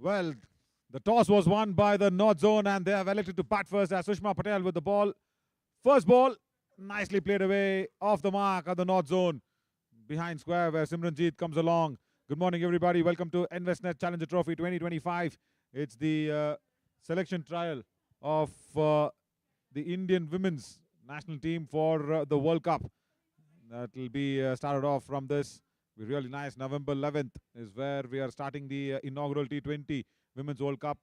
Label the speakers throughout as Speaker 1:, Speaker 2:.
Speaker 1: Well, the toss was won by the North Zone and they have elected to bat first as Sushma Patel with the ball. First ball, nicely played away off the mark at the North Zone. Behind square where Simranjeet comes along. Good morning, everybody. Welcome to InvestNet Challenger Trophy 2025. It's the selection trial of the Indian women's national team for the World Cup. That will be started off from this. Be really nice. November 11th is where we are starting the inaugural T20 Women's World Cup.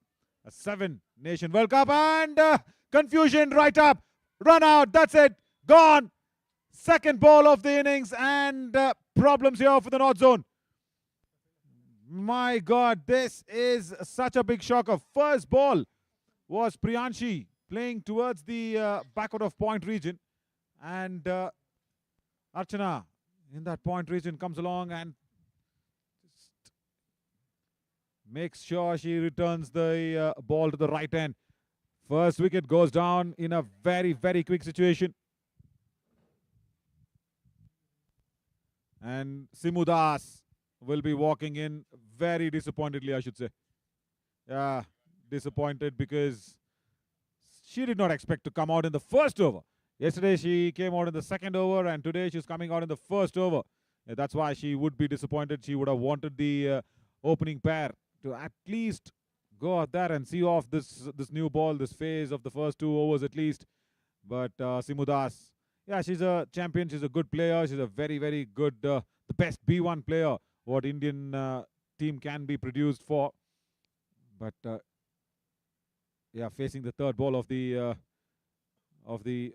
Speaker 1: A 7-nation World Cup and confusion right up. Run out. That's it. Gone. Second ball of the innings and problems here for the North Zone. My God, this is such a big shocker. First ball was Priyanshi playing towards the backward of point region. And Archana in that point region comes along and makes sure she returns the ball to the right end. First wicket goes down in a very, very quick situation. And Simu Das will be walking in very disappointedly, I should say. Yeah, disappointed because she did not expect to come out in the first over. Yesterday she came out in the second over and today she's coming out in the first over. That's why she would be disappointed. She would have wanted the opening pair to at least go out there and see off this new ball, this phase of the first 2 overs at least. But Simu Das, yeah, she's a champion. She's a good player. She's a very, very good, the best B1 player what Indian team can be produced for. But yeah, facing the third ball of the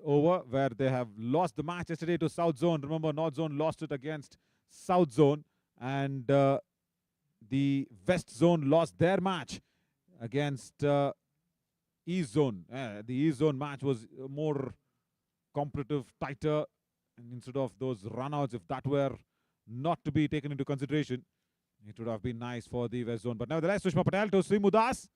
Speaker 1: over where they have lost the match yesterday to South Zone. Remember, North Zone lost it against South Zone and the West Zone lost their match against East Zone. The East Zone match was more competitive, tighter, and instead of those runouts, if that were not to be taken into consideration, it would have been nice for the West Zone. But nevertheless, Sushma Patel to Simu Das.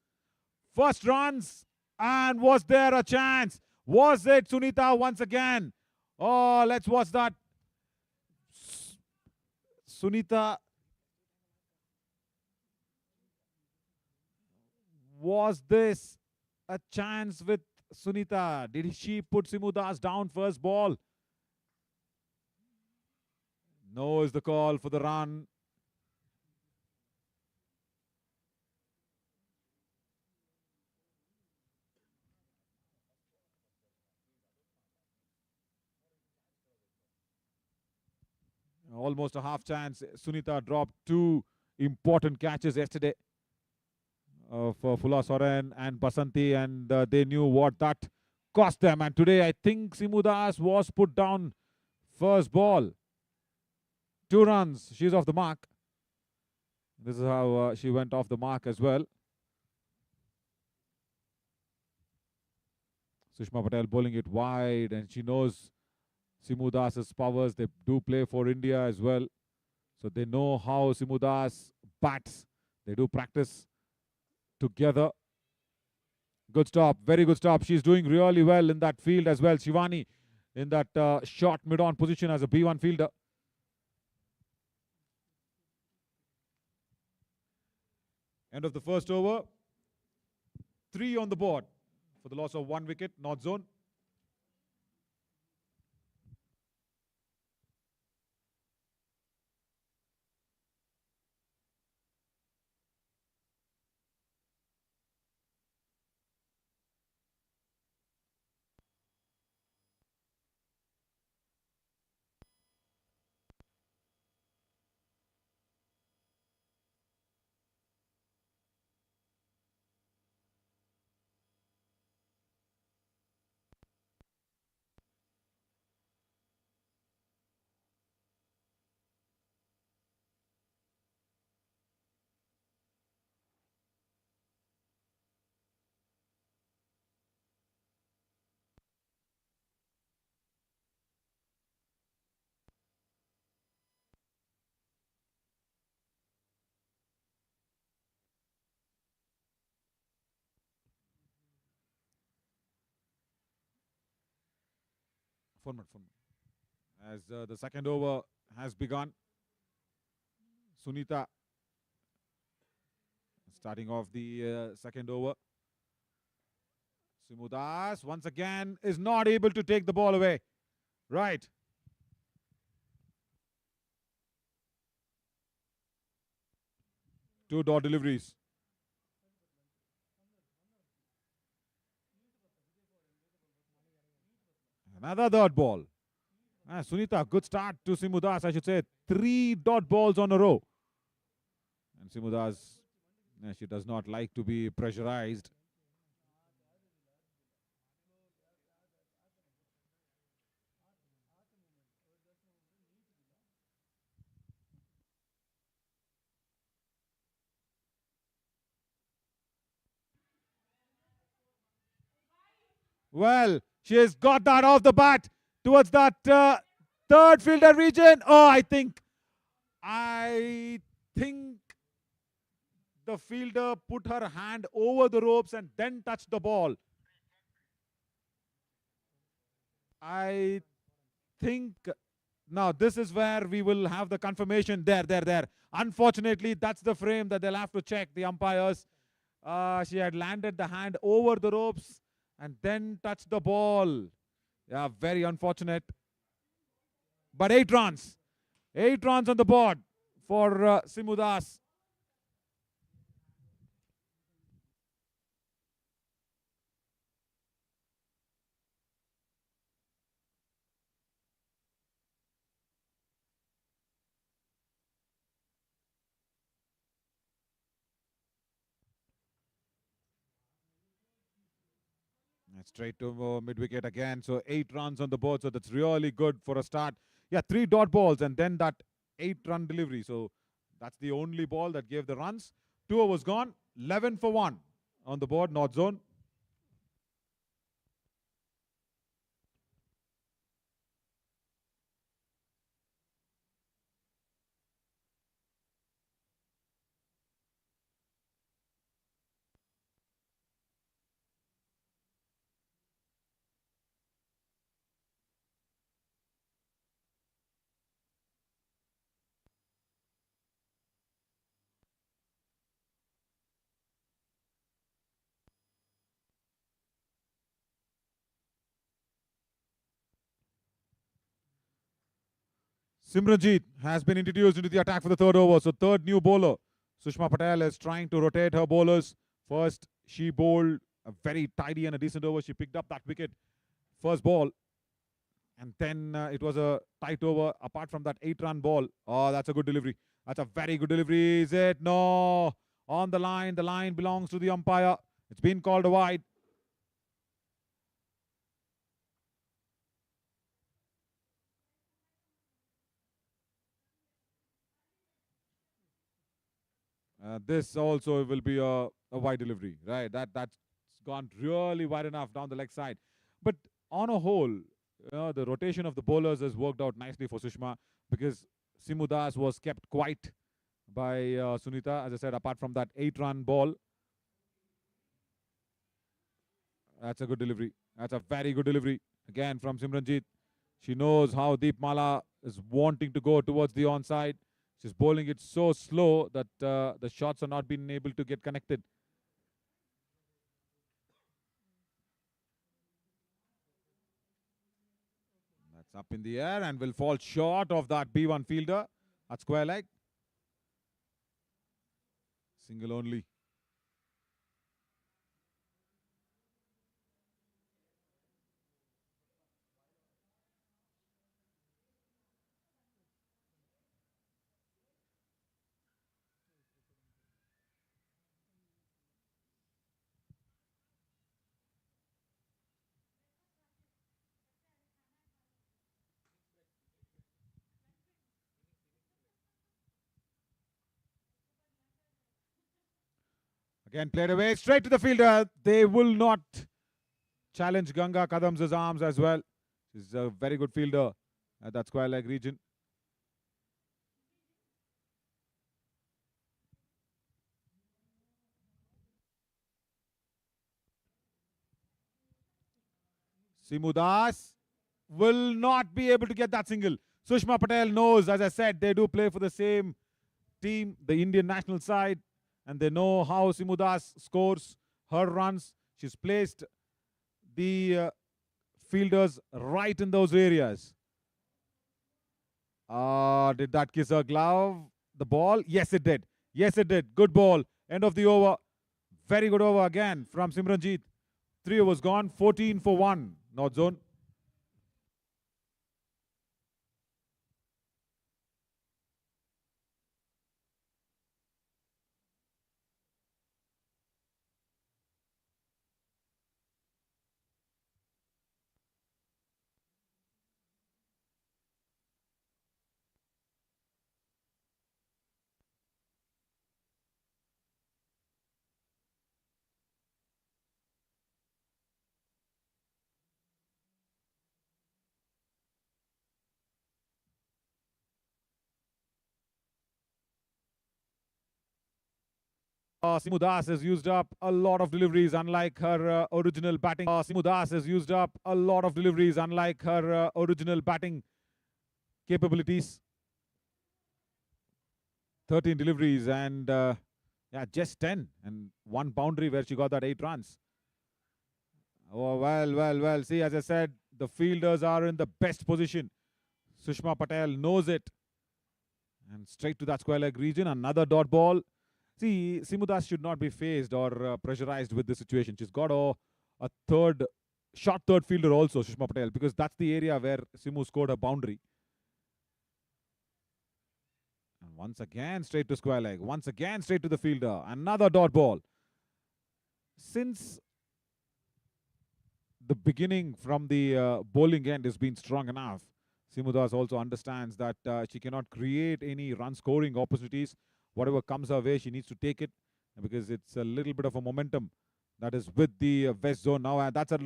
Speaker 1: First runs, and was there a chance? Was it Sunita once again? Oh, let's watch that. Sunita. Was this a chance with Sunita? Did she put Simu Das down first ball? No is the call for the run. Almost a half chance. Sunita dropped 2 important catches yesterday for Fula Soren and Basanti, and they knew what that cost them. And today, I think Simu Das was put down first ball. 2 runs. She's off the mark. This is how she went off the mark as well. Sushma Patel bowling it wide, and she knows Simu Das's powers. They do play for India as well. So they know how Simu Das bats. They do practice together. Good stop. Very good stop. She's doing really well in that field as well. Shivani in that short mid-on position as a B1 fielder. End of the first over. 3 on the board for the loss of 1 wicket. North Zone. As the second over has begun, Sunita Starting off the second over. Simudas once again is not able to take the ball away. Right. Two dot deliveries. Another dot ball. Sunita, good start to Simudas, I should say. 3 dot balls on a row. And Simudas, she does not like to be pressurized. Well, she has got that off the bat towards that third fielder region. Oh, I think the fielder put her hand over the ropes and then touched the ball. I think now this is where we will have the confirmation. There. Unfortunately, that's the frame that they'll have to check, the umpires. She had landed the hand over the ropes and then touched the ball. Yeah, very unfortunate. But 8 runs. 8 runs on the board for Simudas. Straight to mid-wicket again. So 8 runs on the board. So that's really good for a start. Yeah, 3 dot balls and then that 8-run delivery. So that's the only ball that gave the runs. 2 overs gone. 11 for 1 on the board, North Zone. Simranjeet has been introduced into the attack for the third over. So third new bowler. Sushma Patel is trying to rotate her bowlers. First, she bowled a very tidy and a decent over. She picked up that wicket. First ball. And then it was a tight over. Apart from that 8-run ball. Oh, that's a good delivery. That's a very good delivery. Is it? No. On the line. The line belongs to the umpire. It's been called a wide. This also will be a wide delivery, right? That's gone really wide enough down the leg side. But on a whole, the rotation of the bowlers has worked out nicely for Sushma because Simudas was kept quiet by Sunita. As I said, apart from that 8-run ball, that's a good delivery. That's a very good delivery again from Simranjeet. She knows how Deepmala is wanting to go towards the onside. She's bowling it so slow that the shots are not being able to get connected. That's up in the air and will fall short of that B1 fielder at square leg. Single only. Again, played away straight to the fielder. They will not challenge Ganga Kadam's arms as well. She's a very good fielder at that square leg region. Simudas will not be able to get that single. Sushma Patel knows, as I said, they do play for the same team, the Indian national side. and they know how Simudas scores her runs. She's placed the fielders right in those areas. Did that kiss her glove? The ball? Yes, it did. Yes, it did. Good ball. End of the over. Very good over again from Simranjeet. 3 overs gone. 14 for 1. North zone. Simudas has used up a lot of deliveries, unlike her original batting. Simudas has used up a lot of deliveries, unlike her original batting capabilities. 13 deliveries and yeah, just 10 and one boundary where she got that 8 runs. Oh, well. See, as I said, the fielders are in the best position. Sushma Patel knows it. And straight to that square leg region, another dot ball. See, Simudas should not be phased or pressurized with this situation. She's got a short third fielder also, Sushma Patel, because that's the area where Simu scored a boundary. And once again, straight to square leg. Once again, straight to the fielder. Another dot ball. Since the beginning from the bowling end has been strong enough, Simudas also understands that she cannot create any run scoring opportunities. Whatever comes her way, she needs to take it because it's a little bit of a momentum that is with the West zone now. And that's a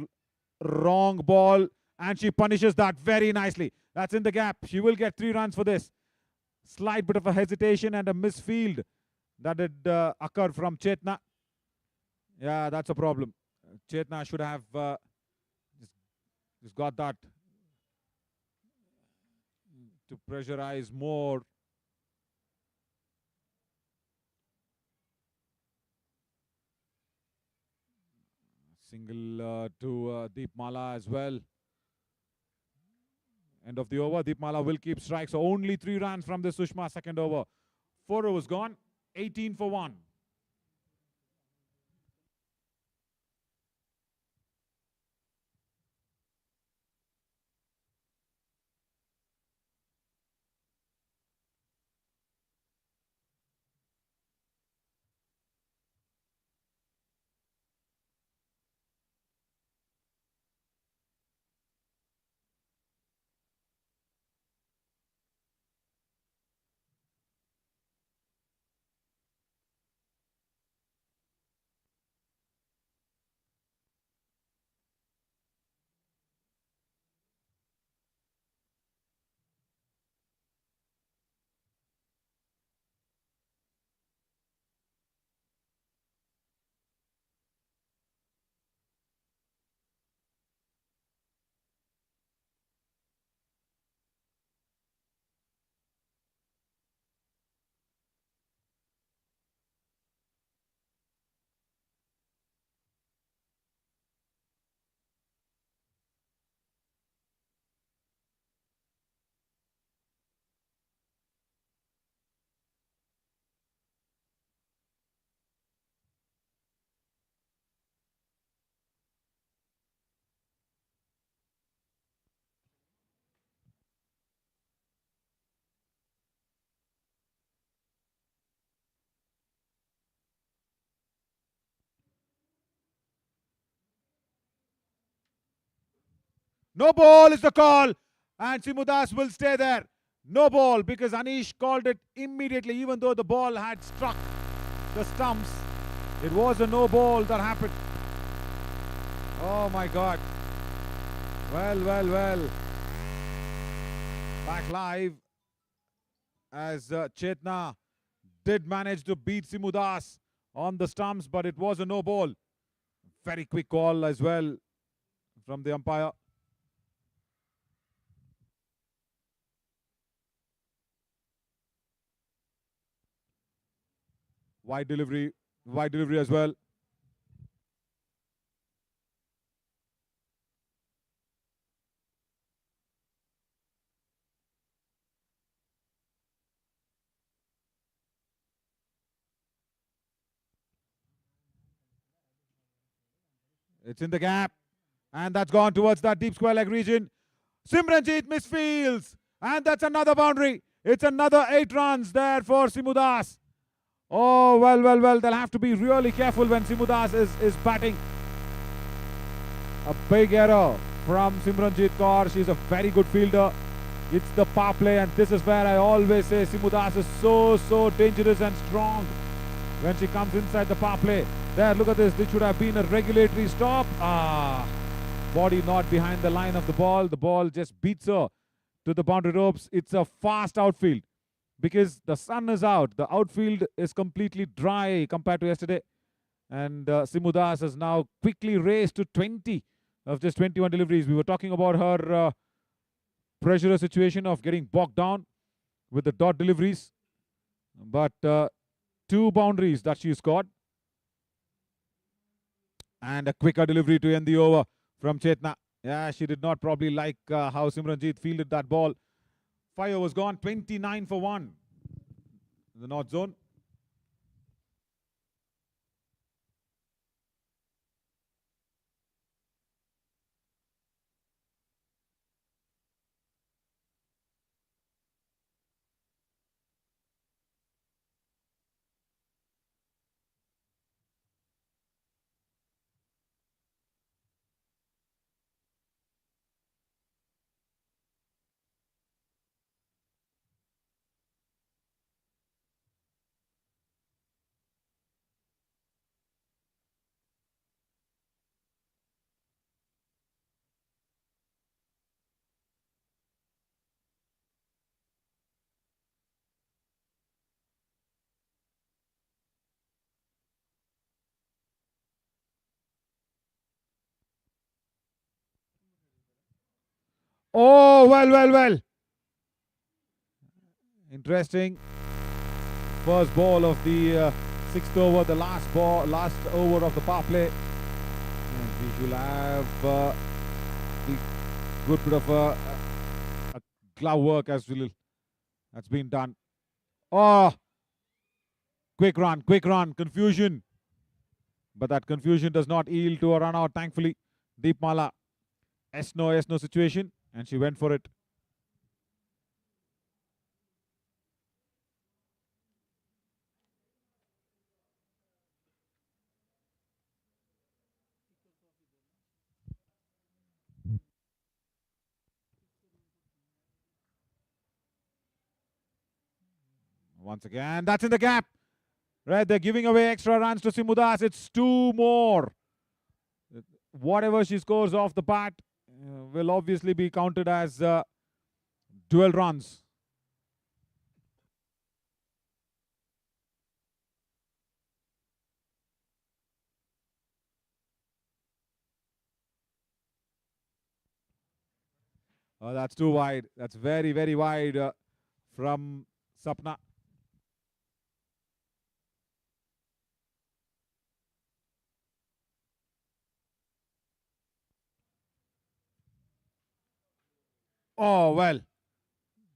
Speaker 1: wrong ball, and she punishes that very nicely. That's in the gap. She will get 3 runs for this. Slight bit of a hesitation and a misfield that did occur from Chetna. Yeah, that's a problem. Chetna should have just got that to pressurize more. Single to Deepmala as well. End of the over. Deepmala will keep strikes. So only 3 runs from the Sushma second over. 4 overs gone. 18 for 1. No ball is the call. And Simudas will stay there. No ball because Anish called it immediately, even though the ball had struck the stumps. It was a no ball that happened. Oh my God. Well. Back live as Chetna did manage to beat Simudas on the stumps, but it was a no ball. Very quick call as well from the umpire. Wide delivery as well. It's in the gap. And that's gone towards that deep square leg region. Simranjeet misfields. And that's another boundary. It's another 8 runs there for Simudas. Oh, well. They'll have to be really careful when Simudas is batting. A big error from Simranjeet Kaur. She's a very good fielder. It's the power play, and this is where I always say Simudas is so dangerous and strong when she comes inside the power play. There, look at this. This should have been a regulatory stop. Body not behind the line of the ball. The ball just beats her to the boundary ropes. It's a fast outfield because the sun is out. The outfield is completely dry compared to yesterday. And Simudas has now quickly raced to 20 of just 21 deliveries. We were talking about her pressure situation of getting bogged down with the dot deliveries. But 2 boundaries that she scored. And a quicker delivery to end the over from Chetna. Yeah, she did not probably like how Simranjeet fielded that ball. 5 overs gone, 29 for 1 in the North Zone. Oh, well. Interesting. First ball of the 6th over, the last over of the power play. And we should have the good bit of a glove work as well that's been done. Oh, quick run, confusion. But that confusion does not yield to a run out, thankfully. Deepmala, S no situation, and she went for it. Once again, that's in the gap. Right, they're giving away extra runs to Simudas. It's 2 more. Whatever she scores off the bat will obviously be counted as 12 runs. That's too wide. That's very wide from Sapna. Oh, well.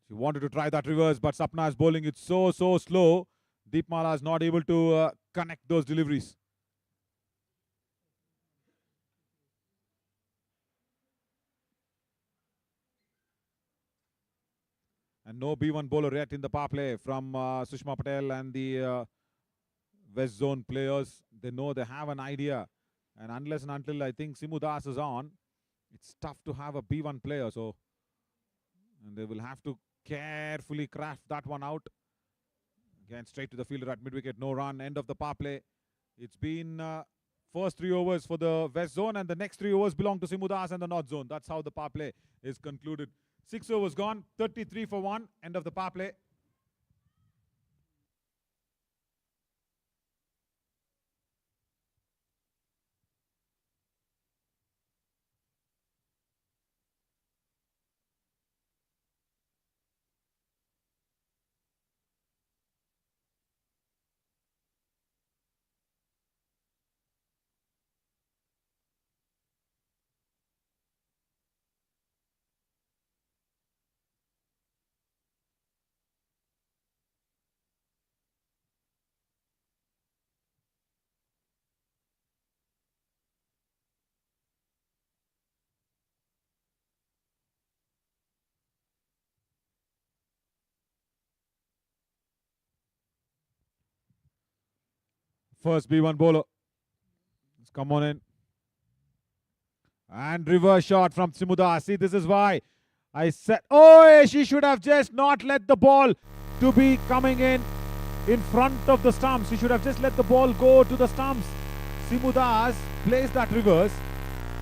Speaker 1: She wanted to try that reverse, but Sapna is bowling it so slow. Deepmala is not able to connect those deliveries. And no B1 bowler yet in the power play from Sushma Patel and the West Zone players. They know, they have an idea. And unless and until I think Simudas is on, it's tough to have a B1 player. So, and they will have to carefully craft that one out. Again, straight to the fielder at mid-wicket. No run. End of the power play. It's been first 3 overs for the West Zone, and the next 3 overs belong to Simudas and the North Zone. That's how the power play is concluded. 6 overs gone. 33 for 1. End of the power play. first B1 bowler. Let's come on in. And reverse shot from Simuda. See, this is why I said, oh, she should have just not let the ball to be coming in front of the stumps. She should have just let the ball go to the stumps. Simudas plays that reverse.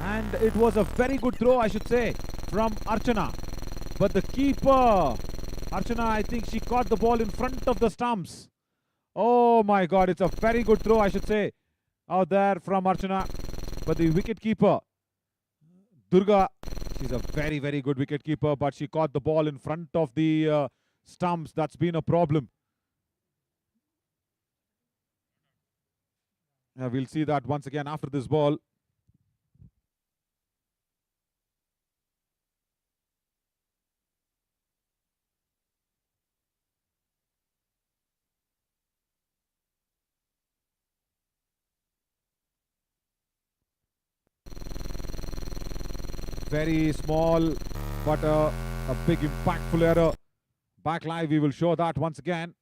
Speaker 1: And it was a very good throw, I should say, from Archana. But the keeper, Archana, I think she caught the ball in front of the stumps. Oh my God, it's a very good throw, I should say, out there from Archana. But the wicket keeper, Durga, she's a very, very good wicket keeper, but she caught the ball in front of the stumps. That's been a problem. We'll see that once again after this ball. Very small, but a big impactful error. Back live, we will show that once again.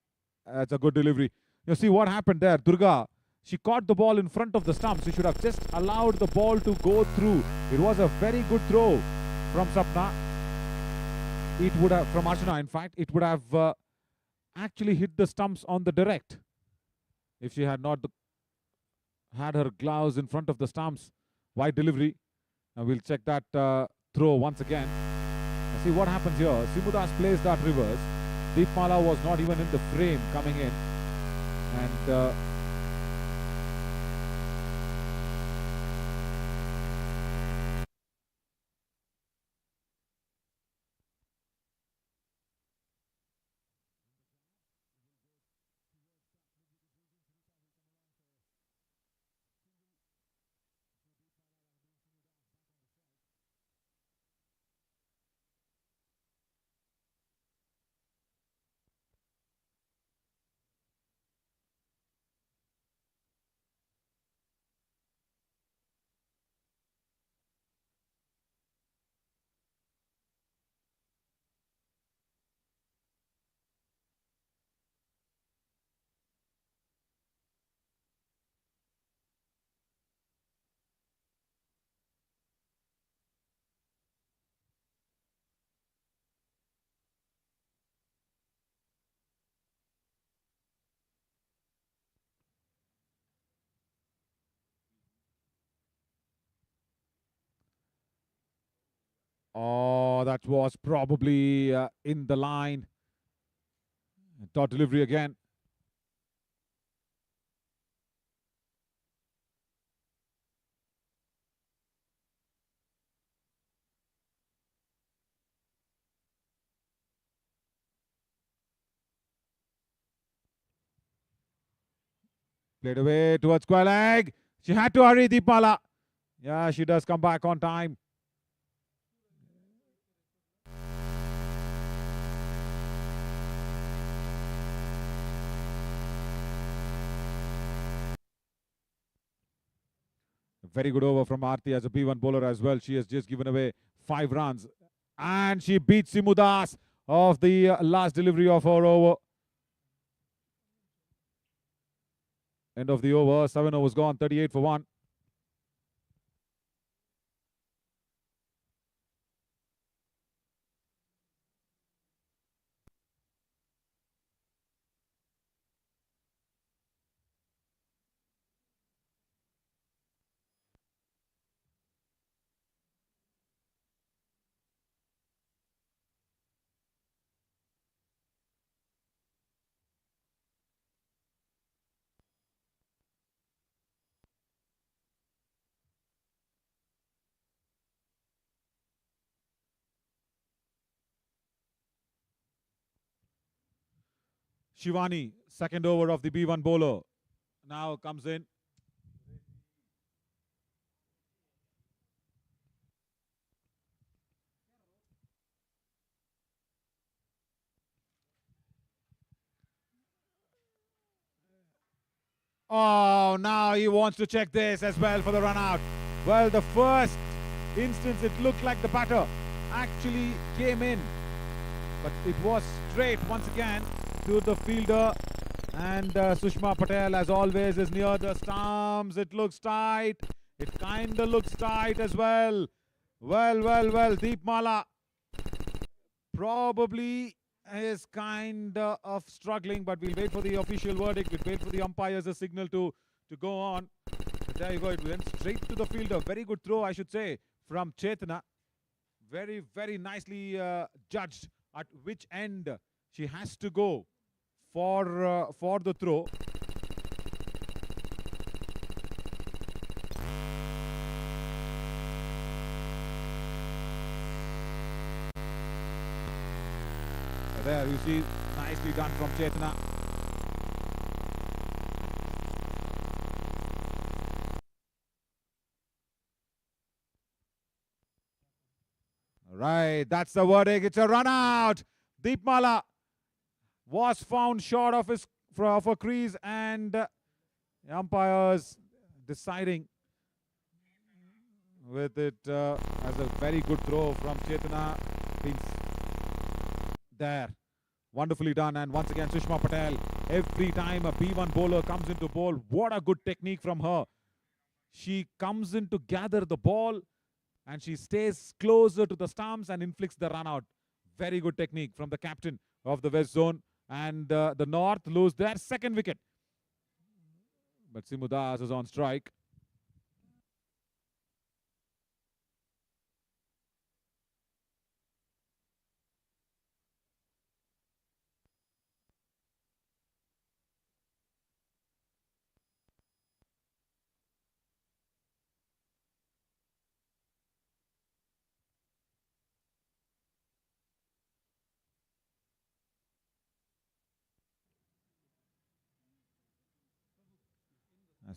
Speaker 1: It's a good delivery. You see what happened there, Durga. She caught the ball in front of the stumps. She should have just allowed the ball to go through. It was a very good throw from Sapna. It would have, from Archana, in fact, it would have actually hit the stumps on the direct if she had not had her gloves in front of the stumps. Wide delivery. Now we'll check that throw once again. See what happens here. Simudas plays that reverse. Deepmala was not even in the frame coming in. And oh, that was probably in the line. Dot delivery again. Played away towards square leg. She had to hurry, Deepmala. Yeah, she does come back on time. Very good over from Aarti as a B1 bowler as well. She has just given away 5 runs. And she beats Simudas of the last delivery of her over. End of the over. 7 overs gone. 38 for 1. Shivani, second over of the B1 bowler, now comes in. Oh, now he wants to check this as well for the run out. Well, the first instance, it looked like the batter actually came in, but it was straight once again to the fielder. And Sushma Patel, as always, is near the stumps. It looks tight. It kind of looks tight as well. Well. Deepmala probably is kind of struggling, but we'll wait for the official verdict. We'll wait for the umpires a signal to go on. But there you go. It went straight to the fielder. Very good throw, I should say, from Chetna. Very nicely judged at which end she has to go for the throw. There you see, nicely done from Chetna. Right, that's the verdict. It's a run out. Deepmala was found short of a crease, and umpires deciding with it as a very good throw from Chetna. There, wonderfully done. And once again, Sushma Patel, every time a B1 bowler comes into bowl, what a good technique from her. She comes in to gather the ball and she stays closer to the stumps and inflicts the run out. Very good technique from the captain of the West Zone. And the North lose their second wicket. But Simudas is on strike.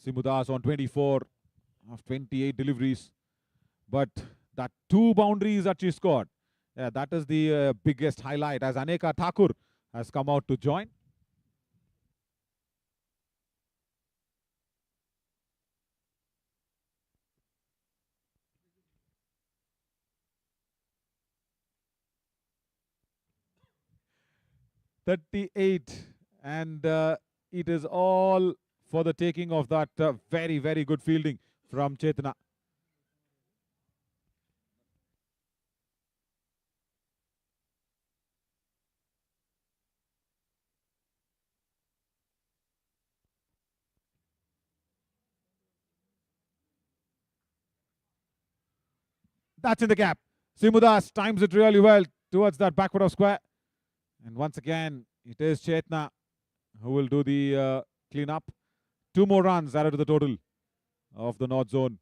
Speaker 1: Simudas on 24 of 28 deliveries. But that 2 boundaries that she scored, yeah, that is the biggest highlight, as Aneka Thakur has come out to join. .38, and it is all for the taking of that very good fielding from Chetna. That's in the gap. Simudas times it really well towards that backward of square. And once again, it is Chetna who will do the clean up. 2 more runs added to the total of the North Zone.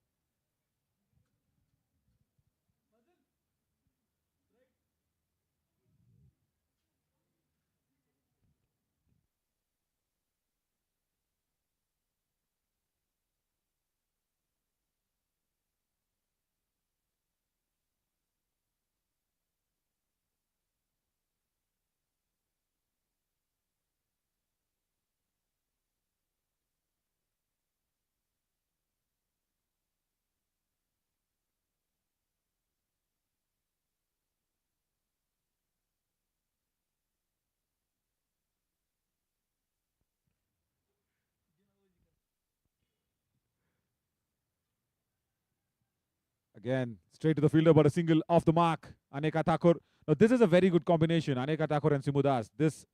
Speaker 1: Again, straight to the fielder, but a single off the mark. Aneka Thakur. Now, this is a very good combination. Aneka Thakur and Simudas. This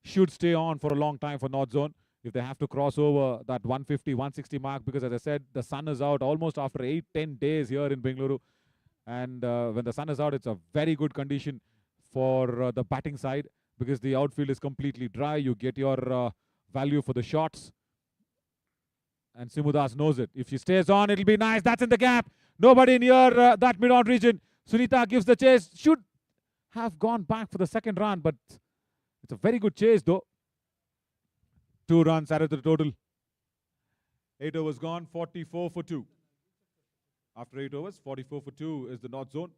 Speaker 1: should stay on for a long time for North Zone if they have to cross over that 150, 160 mark. Because, as I said, the sun is out almost after 8-10 days here in Bengaluru. And when the sun is out, it's a very good condition for the batting side because the outfield is completely dry. You get your value for the shots. And Simudas knows it. If she stays on, it'll be nice. That's in the gap. Nobody near that mid-on region. Sunita gives the chase. Should have gone back for the second run, but it's a very good chase, though. 2 runs added to the total. 8 overs gone, 44 for 2. After 8 overs, 44 for 2 is the North Zone.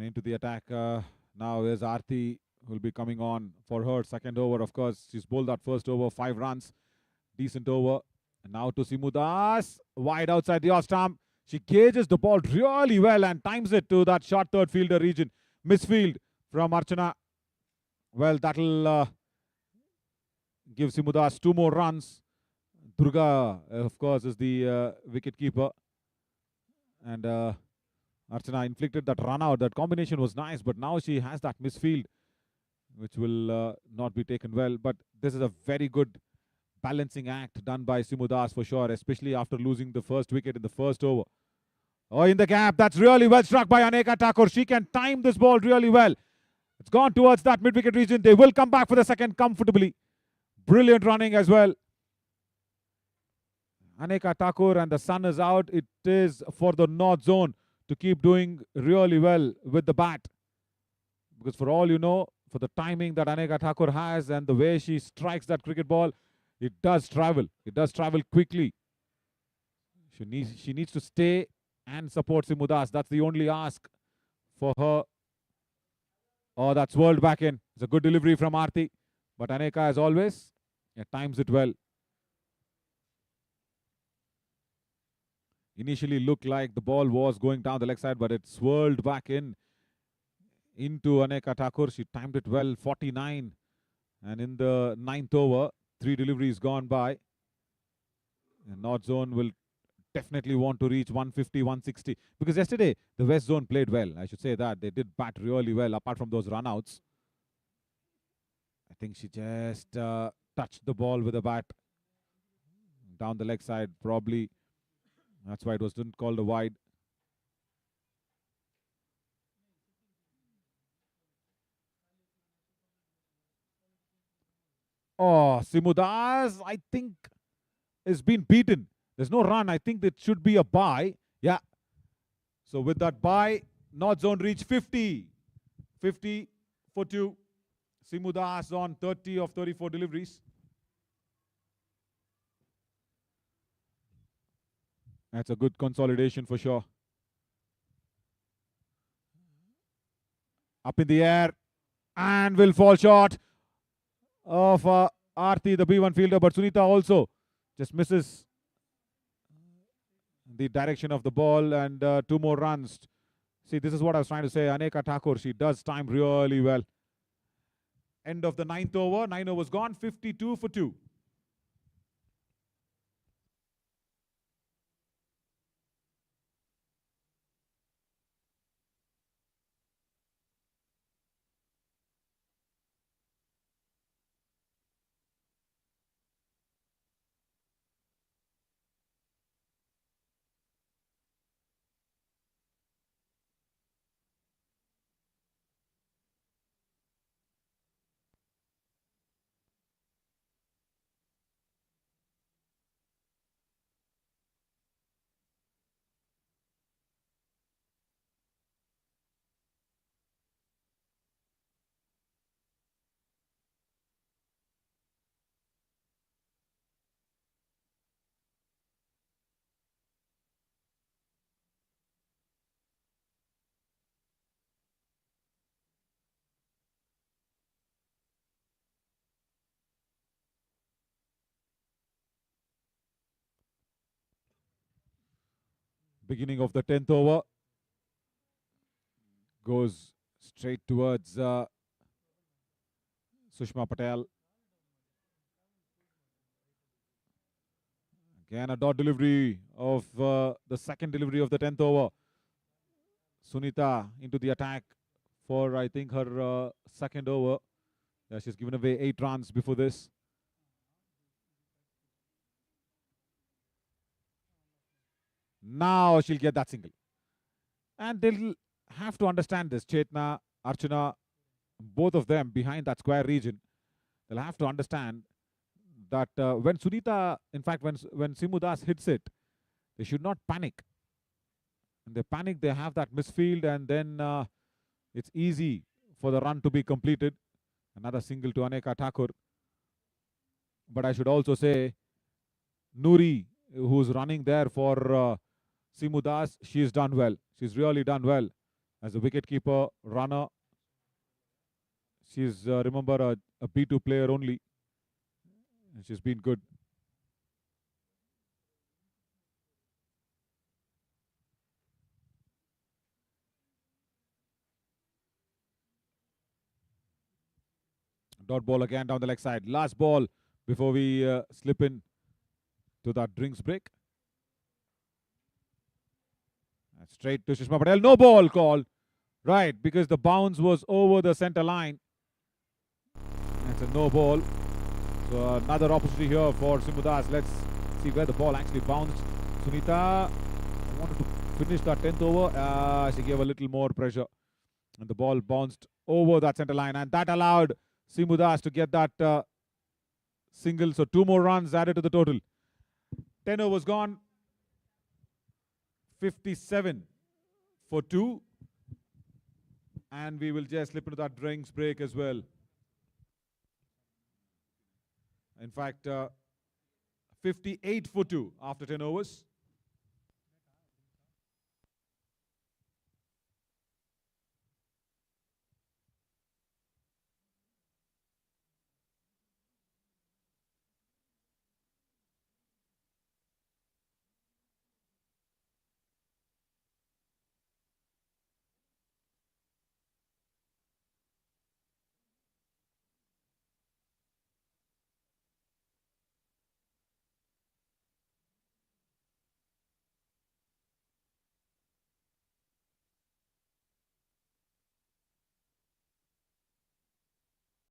Speaker 1: And into the attack now is Aarti, who will be coming on for her second over. Of course, she's bowled that first over, 5 runs. Decent over. And now to Simudas, wide outside the off stump. She gauges the ball really well and times it to that short third fielder region. Misfield from Archana. Well, that'll give Simudas 2 more runs. Durga, of course, is the wicket keeper. And Archana inflicted that run out. That combination was nice, but now she has that misfield, which will not be taken well. But this is a very good balancing act done by Simudas for sure, especially after losing the first wicket in the first over. Oh, in the gap. That's really well struck by Aneka Thakur. She can time this ball really well. It's gone towards that mid-wicket region. They will come back for the second comfortably. Brilliant running as well. Aneka Thakur, and the sun is out. It is for the north zone to keep doing really well with the bat. Because for all you know, for the timing that Aneka Thakur has and the way she strikes that cricket ball, it does travel. It does travel quickly. She needs to stay and support Simudas. That's the only ask for her. Oh, that's whirled back in. It's a good delivery from Aarti. But Aneka, as always, times it well. Initially looked like the ball was going down the leg side, but it swirled back in into Aneka Thakur. She timed it well, 49. And in the 9th over, 3 deliveries gone by. And North Zone will definitely want to reach 150, 160. Because yesterday, the West Zone played well. I should say that. They did bat really well, apart from those runouts. I think she just touched the ball with a bat down the leg side, probably. That's why it wasn't called a wide. Oh, Simudas, I think, has been beaten. There's no run. I think it should be a bye. Yeah. So with that bye, North Zone reach 50. 50 for 2. Simudas on 30 of 34 deliveries. That's a good consolidation for sure. Up in the air and will fall short of Aarti, the B1 fielder, but Sunita also just misses the direction of the ball, and 2 more runs. See, this is what I was trying to say. Aneka Thakur, she does time really well. End of the 9th over. 9 overs gone. 52 for 2. Beginning of the 10th over. Goes straight towards Sushma Patel. Again, a dot delivery of the second delivery of the 10th over. Sunita into the attack for, I think, her second over. Yeah, she's given away 8 runs before this. Now she'll get that single. And they'll have to understand this. Chetna, Archana, both of them behind that square region. They'll have to understand that when Sunita, in fact, when Simudas hits it, they should not panic. When they panic, they have that misfield, and then it's easy for the run to be completed. Another single to Aneka Thakur. But I should also say, Noori, who's running there for Simudas, she's done well. She's really done well. as a wicketkeeper, runner. She's, remember, a B2 player only. And she's been good. Dot ball again down the leg side. Last ball before we slip in to that drinks break. Straight to Sushma Patel. No ball call. Right, because the bounce was over the center line. It's a no ball. So another opportunity here for Simudas. Let's see where the ball actually bounced. Sunita wanted to finish that 10th over. She gave a little more pressure. And the ball bounced over that center line. And that allowed Simudas to get that single. So 2 more runs added to the total. 10 overs gone. 57 for 2. And we will just slip into that drinks break as well. In fact, 58 for 2 after 10 overs.